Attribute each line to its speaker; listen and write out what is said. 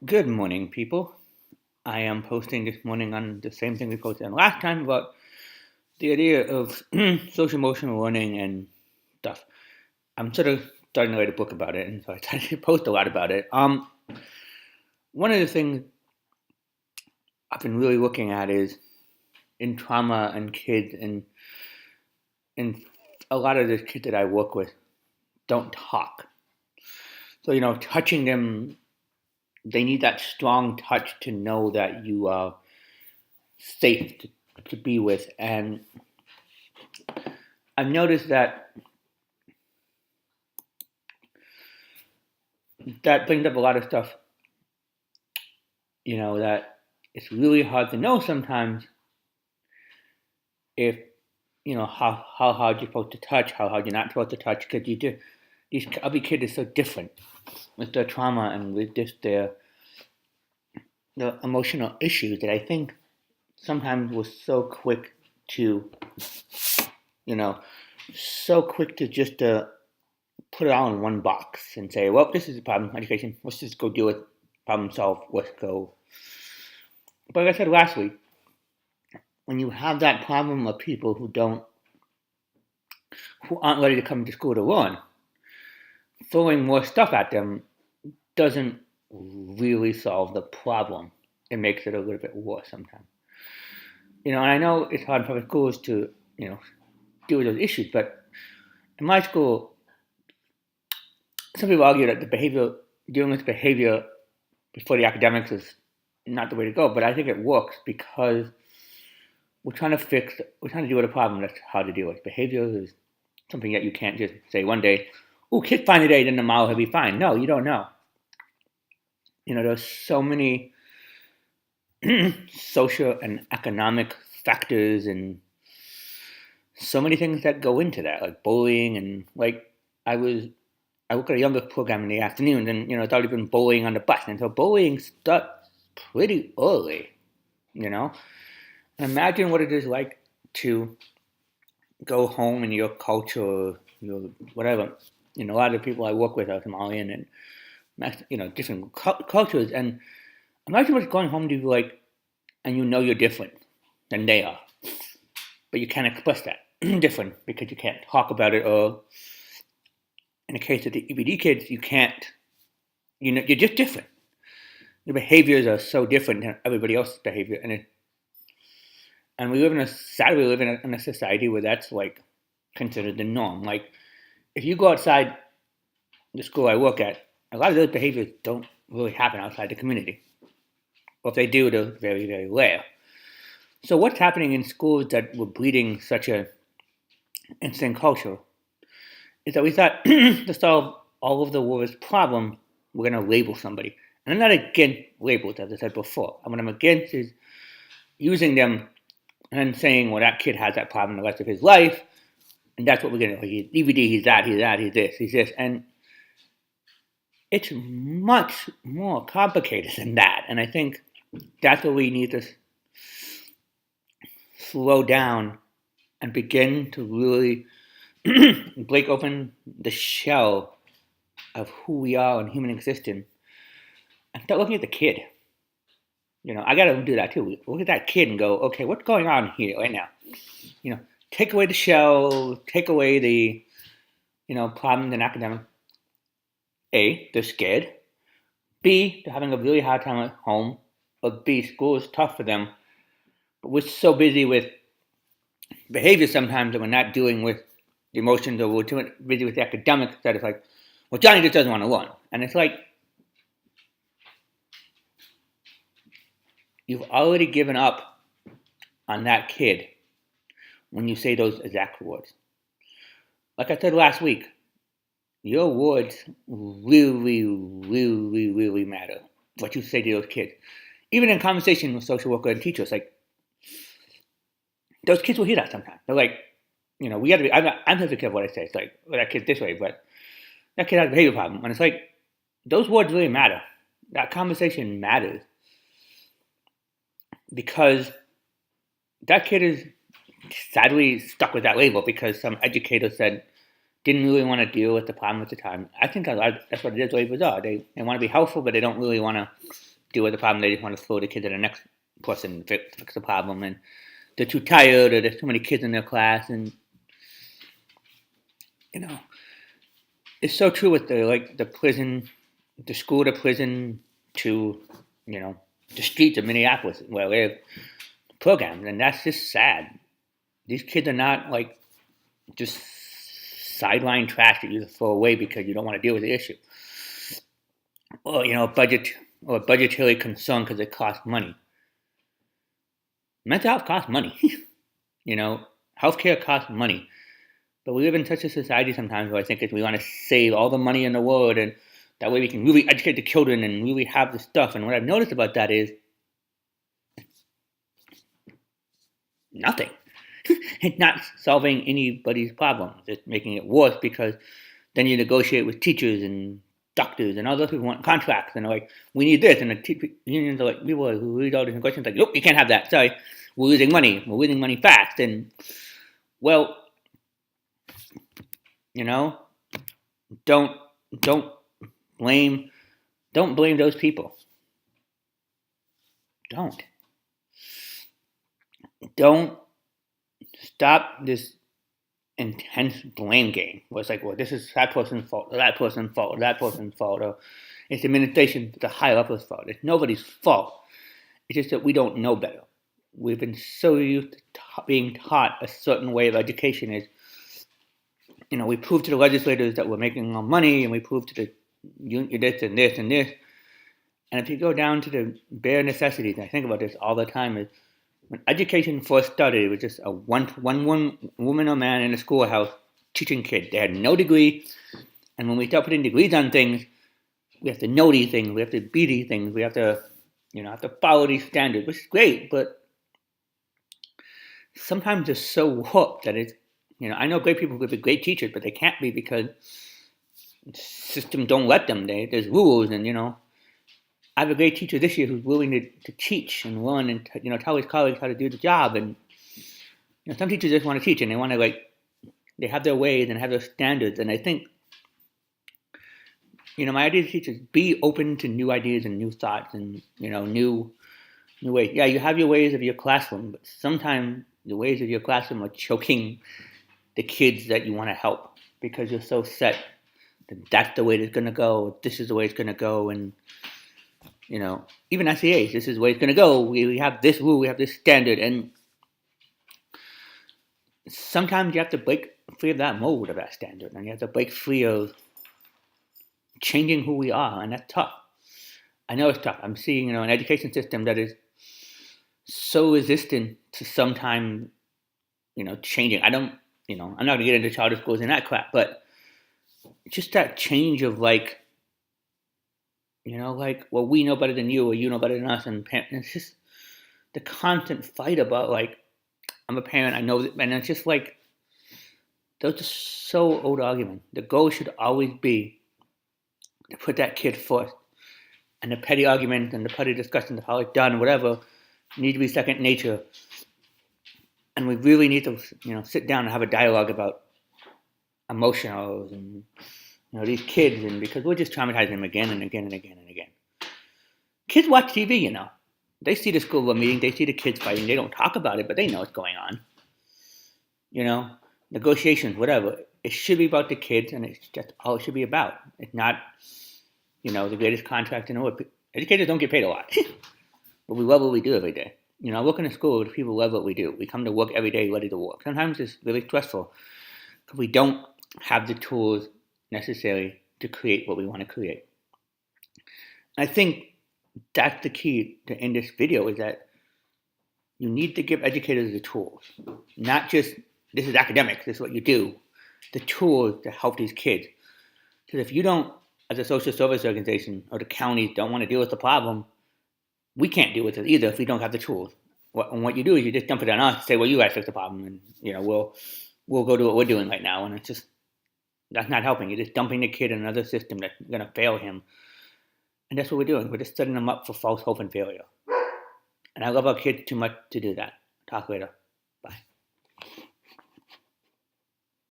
Speaker 1: Good morning, people. I am posting this morning on the same thing we posted on last time about the idea of social emotional learning and stuff. I'm sort of starting to write a book about it, and so I started to post a lot about it. One of the things I've been really looking at is in trauma and kids, and a lot of the kids that I work with don't talk. So touching them, they need that strong touch to know that you are safe to be with, and I've noticed that brings up a lot of stuff, that it's really hard to know sometimes if, how hard you're supposed to touch, how hard you're not supposed to touch, because every kid is so different with their trauma and with just the emotional issues that I think sometimes we're so quick to, you know, just put it all in one box and say, well, this is a problem, education, let's just go deal with problem solve, let's go. But like I said last week, when you have that problem of people who aren't ready to come to school to learn, throwing more stuff at them doesn't really solve the problem. It makes it a little bit worse sometimes. And I know it's hard for schools to, deal with those issues, but in my school, some people argue that dealing with behavior before the academics is not the way to go, but I think it works because we're trying to deal with a problem that's hard to deal with. Behavior is something that you can't just say one day, oh, kid's fine today, then tomorrow he'll be fine. No, you don't know. There's so many social and economic factors and so many things that go into that, like bullying and I work at a younger program in the afternoon, and it's already been bullying on the bus, and so bullying starts pretty early. And imagine what it is like to go home in your culture, whatever. A lot of the people I work with are Somalian and different cultures, and imagine what's going home to be like, and you're different than they are, but you can't express that different because you can't talk about it, or in the case of the EBD kids, you can't. You're just different. Your behaviors are so different than everybody else's behavior, and we live in a society where that's like considered the norm. Like if you go outside the school I work at, a lot of those behaviors don't really happen outside the community. Or if they do, they're very, very rare. So what's happening in schools that were breeding such an instant culture is that we thought to solve all of the world's problems, we're going to label somebody. And I'm not against labels, as I said before. What I'm against is using them and saying, well, that kid has that problem the rest of his life, and that's what we're going to do. He's DVD, he's that, he's this, he's this. And it's much more complicated than that. And I think that's what we need to slow down and begin to really break open the shell of who we are in human existence and start looking at the kid. I got to do that too. Look at that kid and go, okay, what's going on here right now? Take away the shell, take away the, problems in academic. A, they're scared. B, they're having a really hard time at home. Or B, school is tough for them. But we're so busy with behavior sometimes that we're not dealing with the emotions, or we're too busy with the academics that it's like, well, Johnny just doesn't want to learn. And it's like, you've already given up on that kid when you say those exact words. Like I said last week, your words really, really, really matter. What you say to those kids. Even in conversation with social worker and teachers, like, those kids will hear that sometimes. They're like, we got to be, I'm sensitive of what I say. It's like, well, that kid's this way, but that kid has a behavior problem. And it's like, those words really matter. That conversation matters. Because that kid is sadly stuck with that label because some educator said didn't really want to deal with the problem at the time. I think that's what it is. Labels are. They want to be helpful, but they don't really want to deal with the problem. They just want to throw the kid to the next person and fix the problem. And they're too tired, or there's too many kids in their class. And, you know, it's so true with the prison, the school to prison to, the streets of Minneapolis where I live programs. And that's just sad. These kids are not just sideline trash that you just throw away because you don't want to deal with the issue. Or, budgetary concern because it costs money. Mental health costs money. Healthcare costs money. But we live in such a society sometimes where I think we want to save all the money in the world, and that way we can really educate the children and really have the stuff. And what I've noticed about that is nothing. It's not solving anybody's problems. It's making it worse because then you negotiate with teachers and doctors and all those people want contracts and they're like, we need this. And the unions are like, people who read all these questions like, nope, you can't have that. Sorry, we're losing money. We're losing money fast. And, well, don't blame those people. Don't stop this intense blame game where it's like, well, this is that person's fault, or that person's fault, or that person's fault, or it's administration, the higher upper's fault. It's nobody's fault. It's just that we don't know better. We've been so used to being taught a certain way of education is, we prove to the legislators that we're making more money, and we prove to the this and this and this. And if you go down to the bare necessities, and I think about this all the time, is when education first started, it was just a one woman or man in a schoolhouse teaching kids. They had no degree, and when we start putting degrees on things, we have to know these things, we have to be these things, we have to, have to follow these standards, which is great, but sometimes they're so warped that it's, I know great people could be great teachers, but they can't be because systems don't let them. There's rules, and I have a great teacher this year who's willing to teach and learn and tell his colleagues how to do the job. And some teachers just want to teach and they want to they have their ways and have their standards. And I think my idea to teachers, be open to new ideas and new thoughts and new ways. Yeah, you have your ways of your classroom, but sometimes the ways of your classroom are choking the kids that you want to help because you're so set that that's the way it's going to go. This is the way it's going to go. And, even SEAs, this is the way it's going to go. We have this rule, we have this standard. And sometimes you have to break free of that mold of that standard. And you have to break free of changing who we are. And that's tough. I know it's tough. I'm seeing, an education system that is so resistant to sometimes, changing. I'm not going to get into charter schools and that crap, but just that change of well, we know better than you, or you know better than us, and it's just the constant fight about I'm a parent, I know that, and it's just those are so old arguments. The goal should always be to put that kid first, and the petty argument and the petty discussion of how it's done, whatever, need to be second nature. And we really need to, sit down and have a dialogue about emotionals and, these kids, and because we're just traumatizing them again and again and again and again. Kids watch TV, They see the school board meeting, they see the kids fighting, they don't talk about it, but they know what's going on. Negotiations, whatever. It should be about the kids, and it's just all it should be about. It's not, the greatest contract in the world. Educators don't get paid a lot, but we love what we do every day. I work in a school where people love what we do. We come to work every day ready to work. Sometimes it's really stressful because we don't have the tools necessary to create what we want to create. I think that's the key to end this video, is that you need to give educators the tools, not just, this is academics, this is what you do, the tools to help these kids. Because if you don't, as a social service organization or the counties don't want to deal with the problem, we can't deal with it either if we don't have the tools. What you do is you just dump it on us and say, well, you guys fix the problem, and we'll go do what we're doing right now. And it's just, that's not helping. You're just dumping the kid in another system that's going to fail him. And that's what we're doing. We're just setting them up for false hope and failure. And I love our kids too much to do that. Talk later. Bye.